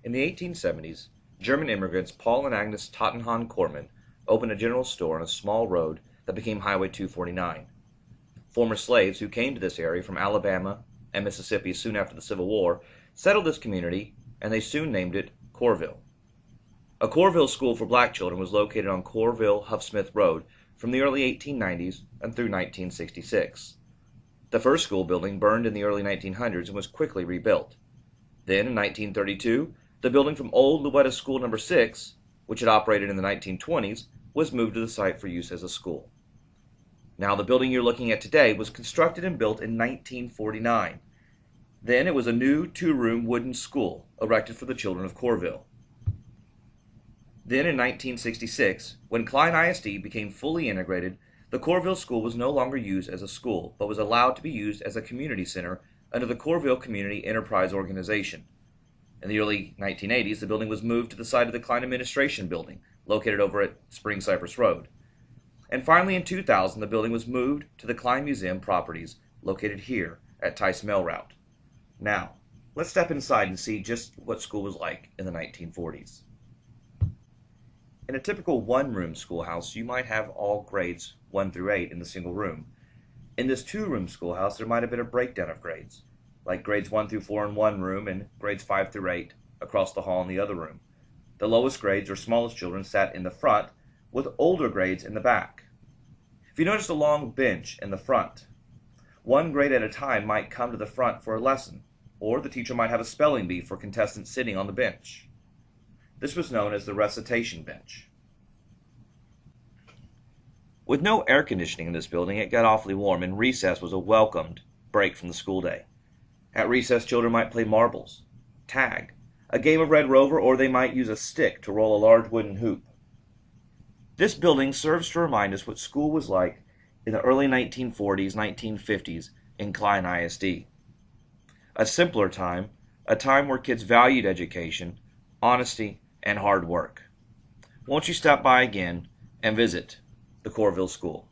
In the 1870s, German immigrants Paul and Agnes Tottenham Corman opened a general store on a small road that became Highway 249. Former slaves who came to this area from Alabama and Mississippi soon after the Civil War settled this community, and they soon named it Kohrville. A Kohrville school for black children was located on Kohrville-Huffsmith Road from the early 1890s and through 1966. The first school building burned in the early 1900s and was quickly rebuilt. Then, in 1932, the building from Old Louetta School No. 6, which had operated in the 1920s, was moved to the site for use as a school. Now, the building you're looking at today was constructed and built in 1949. Then it was a new two-room wooden school erected for the children of Kohrville. Then in 1966, when Klein ISD became fully integrated, the Kohrville School was no longer used as a school, but was allowed to be used as a community center under the Kohrville Community Enterprise Organization. In the early 1980s, the building was moved to the site of the Klein Administration Building, located over at Spring Cypress Road. And finally, in 2000, the building was moved to the Klein Museum properties, located here at Tice Mail Route. Now, let's step inside and see just what school was like in the 1940s. In a typical one-room schoolhouse, you might have all grades 1 through 8 in the single room. In this two-room schoolhouse, there might have been a breakdown of grades, like grades 1 through 4 in one room and grades 5 through 8 across the hall in the other room. The lowest grades or smallest children sat in the front, with older grades in the back. If you notice a long bench in the front, one grade at a time might come to the front for a lesson, or the teacher might have a spelling bee for contestants sitting on the bench. This was known as the recitation bench. With no air conditioning in this building, it got awfully warm, and recess was a welcomed break from the school day. At recess, children might play marbles, tag, a game of Red Rover, or they might use a stick to roll a large wooden hoop. This building serves to remind us what school was like in the early 1940s, 1950s in Klein ISD. A simpler time, a time where kids valued education, honesty, and hard work. Won't you stop by again and visit the Kohrville School?